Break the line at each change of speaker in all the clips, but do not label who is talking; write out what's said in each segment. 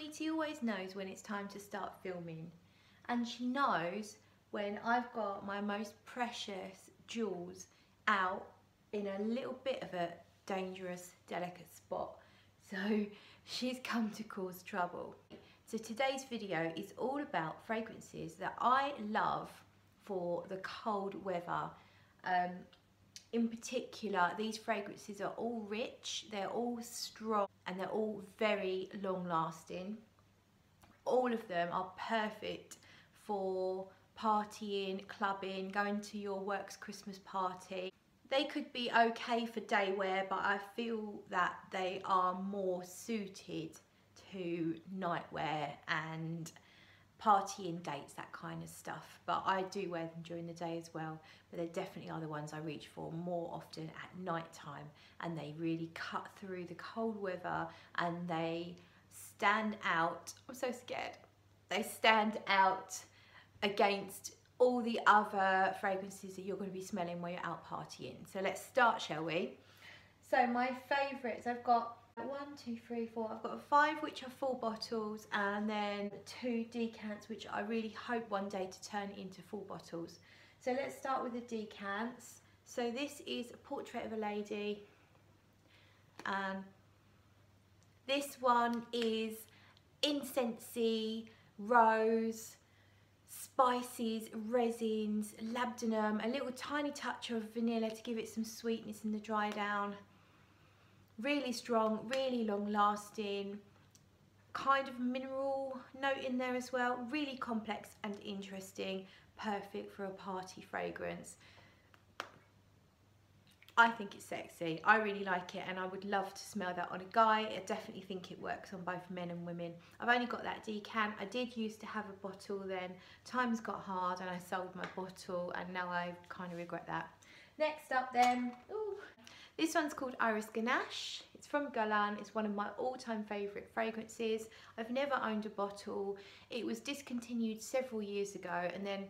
sweetie always knows when it's time to start filming, and she knows when I've got my most precious jewels out in a little bit of a dangerous, delicate spot. So she's come to cause trouble. So today's video is all about fragrances that I love for the cold weather. In particular, these fragrances are all rich, they're all strong, and they're all very long lasting. All of them are perfect for partying, clubbing, going to your work's Christmas party. They could be okay for day wear, but I feel that they are more suited to night wear and partying dates, that kind of stuff. But I do wear them during the day as well, but they definitely are the ones I reach for more often at night time, and they really cut through the cold weather and they stand out. I'm so scared. They stand out against all the other fragrances that you're going to be smelling while you're out partying. So let's start, shall we? So my favourites, I've got 1, 2, 3, 4. I've got 5 which are full bottles, and then 2 decants which I really hope one day to turn into full bottles. So let's start with the decants. So this is a Portrait of a Lady, and this one is incensey, rose, spices, resins, labdanum, a little tiny touch of vanilla to give it some sweetness in the dry down. Really strong, really long lasting, kind of mineral note in there as well. Really complex and interesting, perfect for a party fragrance. I think it's sexy. I really like it, and I would love to smell that on a guy. I definitely think it works on both men and women. I've only got that decant. I did used to have a bottle then. Times got hard and I sold my bottle, and now I kind of regret that. Next up then, ooh, this one's called Iris Ganache. It's from Ganache. It's one of my all-time favourite fragrances. I've never owned a bottle. It was discontinued several years ago, and then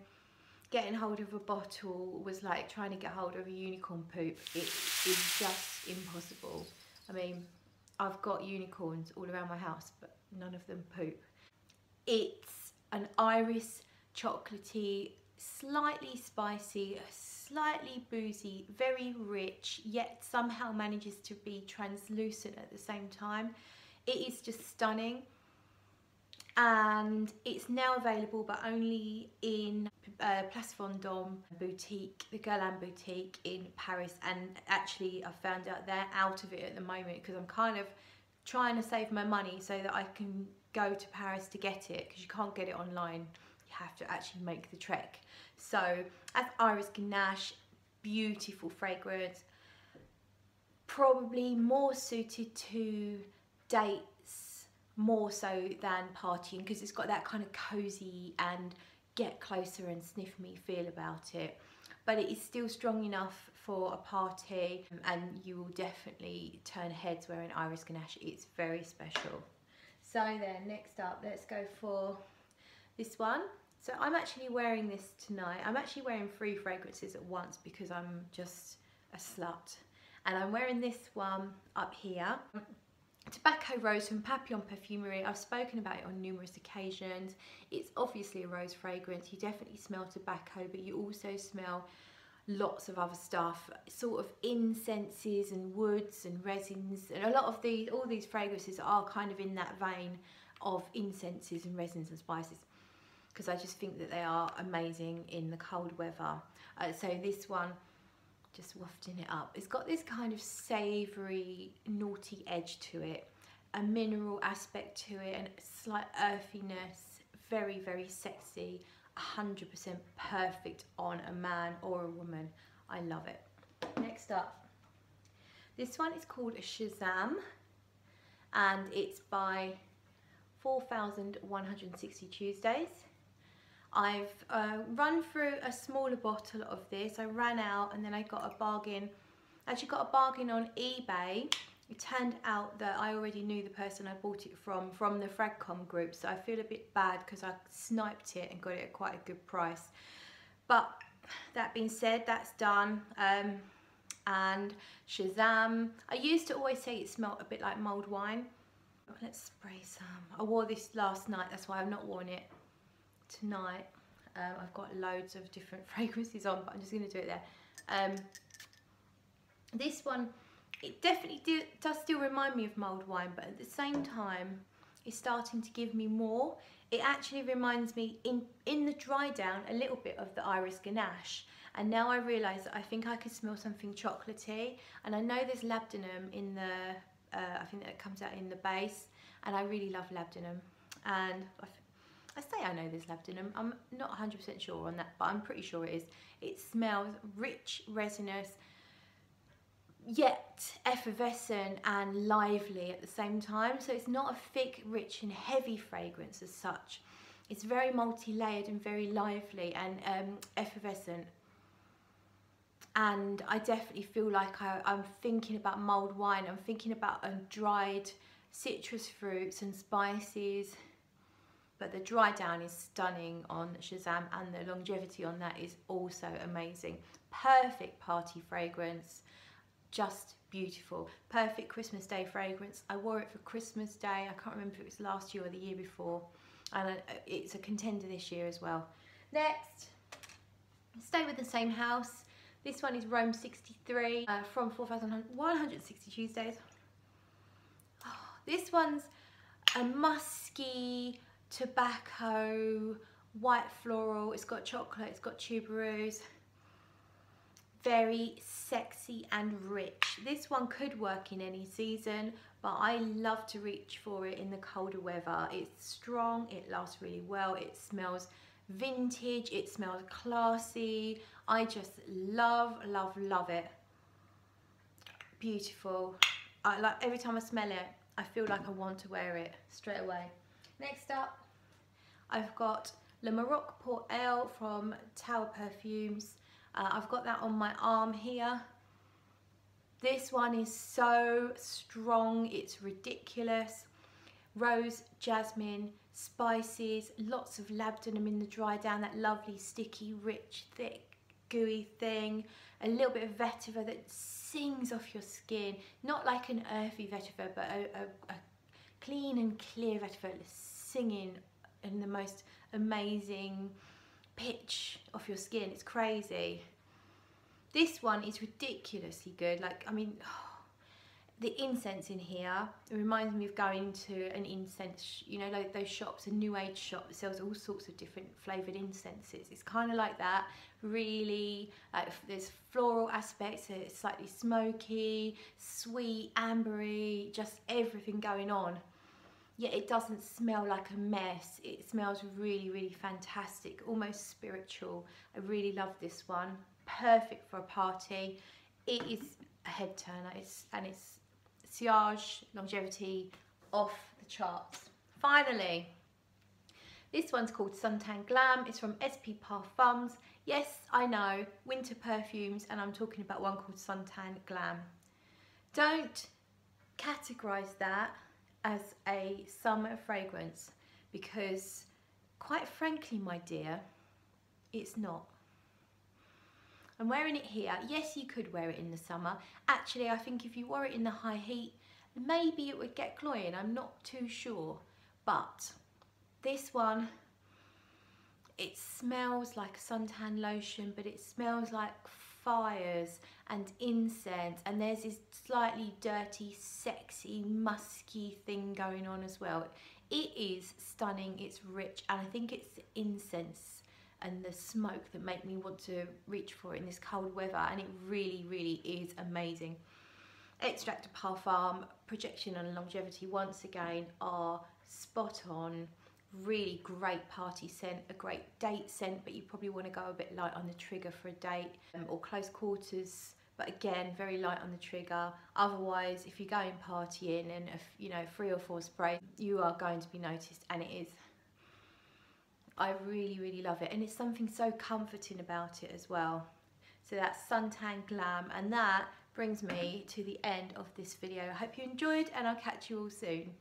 getting hold of a bottle was like trying to get hold of a unicorn poop. It is just impossible. I mean, I've got unicorns all around my house, but none of them poop. It's an iris, chocolatey, slightly spicy, slightly boozy, very rich, yet somehow manages to be translucent at the same time. It is just stunning. And it's now available, but only in Place Vendôme boutique, the Ganache boutique in Paris. And actually I found out they're out of it at the moment, because I'm kind of trying to save my money so that I can go to Paris to get it, because you can't get it online. You have to actually make the trek. So that's Iris Ganache, beautiful fragrance, probably more suited to dates more so than partying, because it's got that kind of cozy and get closer and sniff me feel about it, but it is still strong enough for a party, and you will definitely turn heads wearing Iris Ganache. It's very special. So then next up, let's go for this one. So I'm actually wearing this tonight. I'm actually wearing 3 fragrances at once because I'm just a slut, and I'm wearing this one up here. Tobacco Rose from Papillon Perfumery. I've spoken about it on numerous occasions. It's obviously a rose fragrance. You definitely smell tobacco, but you also smell lots of other stuff, sort of incenses and woods and resins, and a lot of all these fragrances are kind of in that vein of incenses and resins and spices, because I just think that they are amazing in the cold weather. So this one, just wafting it up, it's got this kind of savoury, naughty edge to it, a mineral aspect to it, and a slight earthiness, very, very sexy, 100% perfect on a man or a woman. I love it. Next up, this one is called a Shazam, and it's by 4160 Tuesdays. I've run through a smaller bottle of this. I ran out, and then I got a bargain. Actually got a bargain on eBay. It turned out that I already knew the person I bought it from the Fragcom group, so I feel a bit bad because I sniped it and got it at quite a good price. But that being said, that's done. And Shazam, I used to always say it smelled a bit like mulled wine. Let's spray some. I wore this last night, that's why I've not worn it tonight. I've got loads of different fragrances on, but I'm just going to do it there. This one, it definitely does still remind me of mulled wine, but at the same time, it's starting to give me more. It actually reminds me, in the dry down, a little bit of the Iris Ganache. And now I realise that I think I could smell something chocolatey. And I know there's labdanum in the, I think that comes out in the base. And I really love labdanum. And I say I know there's labdanum. I'm not 100% sure on that, but I'm pretty sure it is. It smells rich, resinous, yet effervescent and lively at the same time. So it's not a thick, rich and heavy fragrance as such. It's very multi-layered and very lively and effervescent. And I definitely feel like I'm thinking about mulled wine. I'm thinking about dried citrus fruits and spices. But the dry down is stunning on Shazam, and the longevity on that is also amazing. Perfect party fragrance, just beautiful. Perfect Christmas Day fragrance. I wore it for Christmas Day. I can't remember if it was last year or the year before. And it's a contender this year as well. Next, stay with the same house. This one is Rome 63 from 4,160 Tuesdays. Oh, this one's a musky, tobacco, white floral. It's got chocolate, it's got tuberose. Very sexy and rich. This one could work in any season, but I love to reach for it in the colder weather. It's strong, it lasts really well, it smells vintage, it smells classy. I just love, love, love it. Beautiful. I like, every time I smell it, I feel like I want to wear it straight away. Next up, I've got Lamar Rockport L from Tower Perfumes. I've got that on my arm here. This one is so strong, it's ridiculous. Rose, jasmine, spices, lots of labdanum in the dry down, that lovely sticky, rich, thick, gooey thing. A little bit of vetiver that sings off your skin. Not like an earthy vetiver, but a clean and clear vetiver singing in the most amazing pitch off your skin. It's crazy. This one is ridiculously good. Like, I mean, the incense in here, it reminds me of going to an incense, you know, like those shops, a new age shop that sells all sorts of different flavoured incenses. It's kind of like that, really, like there's floral aspects, it's slightly smoky, sweet, ambery, just everything going on. Yet it doesn't smell like a mess. It smells really, really fantastic, almost spiritual. I really love this one. Perfect for a party. It is a head turner, and it's sillage, longevity, off the charts. Finally, this one's called Suntan Glam. It's from SP Parfums. Yes, I know, winter perfumes, and I'm talking about one called Suntan Glam. Don't categorise that as a summer fragrance, because quite frankly, my dear, it's not. I'm wearing it here. Yes, you could wear it in the summer. Actually, I think if you wore it in the high heat, maybe it would get cloying. I'm not too sure. But this one, it smells like a suntan lotion, but it smells like fires and incense, and there's this slightly dirty, sexy, musky thing going on as well. It is stunning, it's rich, and I think it's the incense and the smoke that make me want to reach for it in this cold weather, and it really, really is amazing. Extract de Parfum, projection and longevity once again are spot on. Really great party scent, a great date scent, but you probably want to go a bit light on the trigger for a date, or close quarters, but again very light on the trigger. Otherwise, if you're going partying and you know 3 or 4 sprays, you are going to be noticed, and it is. I really, really love it, and it's something so comforting about it as well. So that's Suntan Glam, and that brings me to the end of this video. I hope you enjoyed, and I'll catch you all soon.